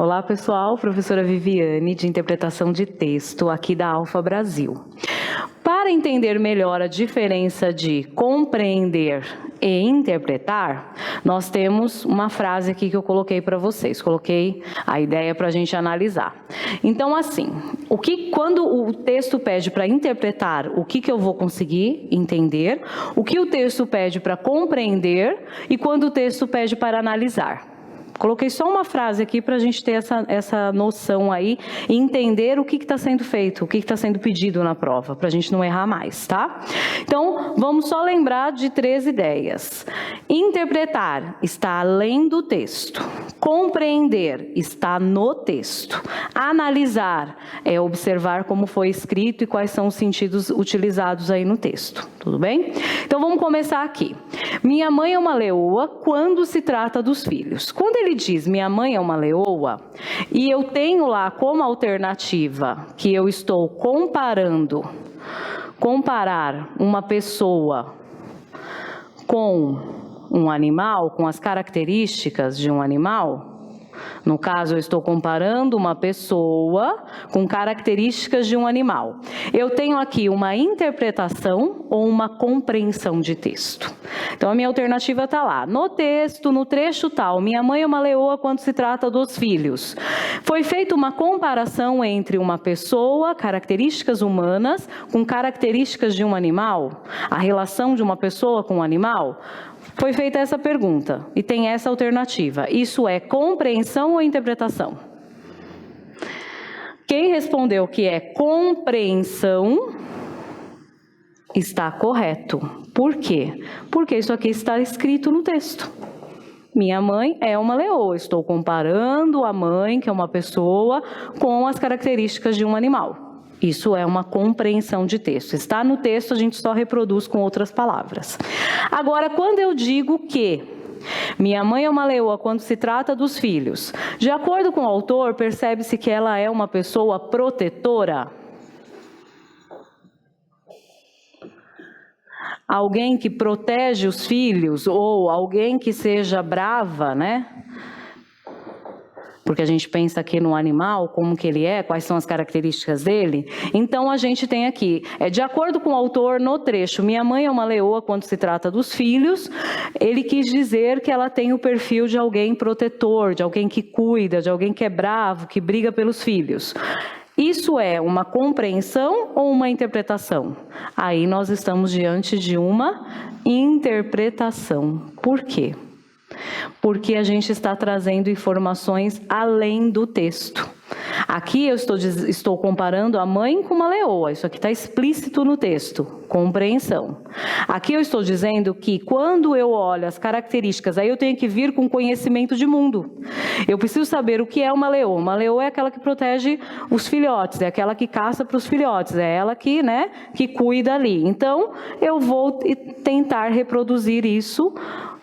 Olá pessoal, professora Viviane de Interpretação de Texto aqui da Alfa Brasil. Para entender melhor a diferença de compreender e interpretar, nós temos uma frase aqui que eu coloquei para vocês, coloquei a ideia para a gente analisar. Então assim, quando o texto pede para interpretar, o que eu vou conseguir entender, o que o texto pede para compreender e quando o texto pede para analisar. Coloquei só uma frase aqui para a gente ter essa noção aí e entender o que está sendo feito, o que está sendo pedido na prova, para a gente não errar mais, tá? Então, vamos só lembrar de 3 ideias. Interpretar está além do texto. Compreender está no texto. Analisar é observar como foi escrito e quais são os sentidos utilizados aí no texto. Tudo bem? Então, vamos começar aqui. Minha mãe é uma leoa quando se trata dos filhos. Quando ele diz minha mãe é uma leoa, e eu tenho lá como alternativa que eu estou comparar uma pessoa com um animal, com as características de um animal. No caso, eu estou comparando uma pessoa com características de um animal. Eu tenho aqui uma interpretação ou uma compreensão de texto. Então, a minha alternativa está lá. No texto, no trecho tal, minha mãe é uma leoa quando se trata dos filhos. Foi feita uma comparação entre uma pessoa, características humanas, com características de um animal? A relação de uma pessoa com um animal? Foi feita essa pergunta e tem essa alternativa. Isso é compreensão ou interpretação? Quem respondeu que é compreensão está correto. Por quê? Porque isso aqui está escrito no texto. Minha mãe é uma leoa. Estou comparando a mãe, que é uma pessoa, com as características de um animal. Isso é uma compreensão de texto. Está no texto, a gente só reproduz com outras palavras. Agora, quando eu digo que minha mãe é uma leoa quando se trata dos filhos, de acordo com o autor, percebe-se que ela é uma pessoa protetora. Alguém que protege os filhos, ou alguém que seja brava, né? Porque a gente pensa aqui no animal, como que ele é, quais são as características dele. Então, a gente tem aqui, de acordo com o autor, no trecho, minha mãe é uma leoa quando se trata dos filhos, ele quis dizer que ela tem o perfil de alguém protetor, de alguém que cuida, de alguém que é bravo, que briga pelos filhos. Isso é uma compreensão ou uma interpretação? Aí nós estamos diante de uma interpretação. Por quê? Porque a gente está trazendo informações além do texto. Aqui eu estou comparando a mãe com uma leoa, isso aqui está explícito no texto, compreensão. Aqui eu estou dizendo que quando eu olho as características, aí eu tenho que vir com conhecimento de mundo. Eu preciso saber o que é uma leoa. Uma leoa é aquela que protege os filhotes, é aquela que caça para os filhotes, é ela que, que cuida ali. Então, eu vou tentar reproduzir isso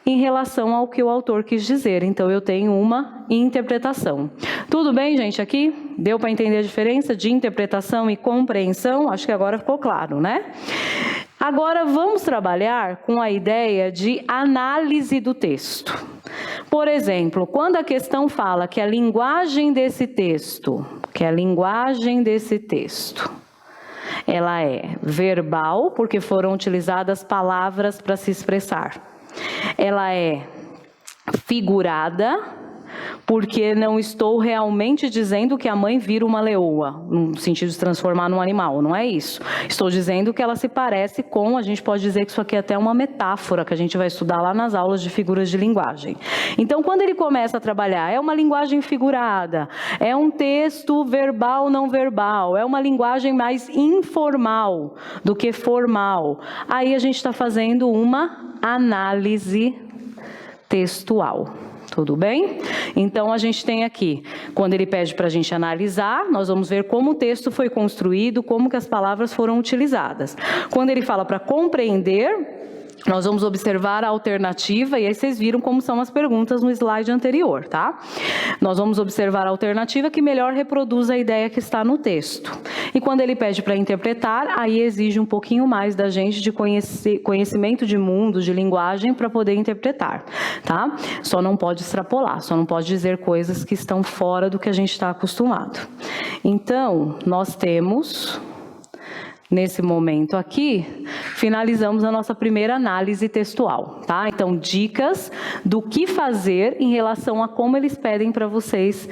em relação ao que o autor quis dizer. Então, eu tenho uma interpretação. Tudo bem, gente, aqui? Deu para entender a diferença de interpretação e compreensão? Acho que agora ficou claro, né? Agora, vamos trabalhar com a ideia de análise do texto. Por exemplo, quando a questão fala que a linguagem desse texto, ela é verbal, porque foram utilizadas palavras para se expressar. Ela é figurada, porque não estou realmente dizendo que a mãe vira uma leoa, no sentido de se transformar num animal, não é isso. Estou dizendo que ela se parece com, a gente pode dizer que isso aqui é até uma metáfora, que a gente vai estudar lá nas aulas de figuras de linguagem. Então, quando ele começa a trabalhar, é uma linguagem figurada, é um texto verbal, não verbal, é uma linguagem mais informal do que formal. Aí a gente está fazendo uma análise textual. Tudo bem? Então, a gente tem aqui, quando ele pede para a gente analisar, nós vamos ver como o texto foi construído, como que as palavras foram utilizadas. Quando ele fala para compreender, Nós vamos observar a alternativa, e aí vocês viram como são as perguntas no slide anterior, tá? Nós vamos observar a alternativa que melhor reproduz a ideia que está no texto. E quando ele pede para interpretar, aí exige um pouquinho mais da gente de conhecimento de mundo, de linguagem, para poder interpretar, tá? Só não pode extrapolar, só não pode dizer coisas que estão fora do que a gente está acostumado. Então, nós temos... Nesse momento aqui, finalizamos a nossa primeira análise textual, tá? Então, dicas do que fazer em relação a como eles pedem para vocês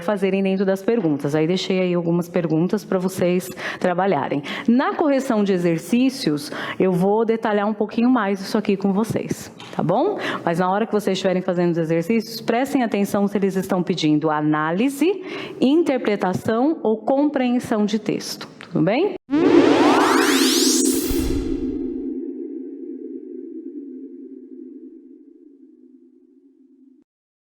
fazerem dentro das perguntas. Aí deixei aí algumas perguntas para vocês trabalharem. Na correção de exercícios, eu vou detalhar um pouquinho mais isso aqui com vocês, tá bom? Mas na hora que vocês estiverem fazendo os exercícios, prestem atenção se eles estão pedindo análise, interpretação ou compreensão de texto, tudo bem?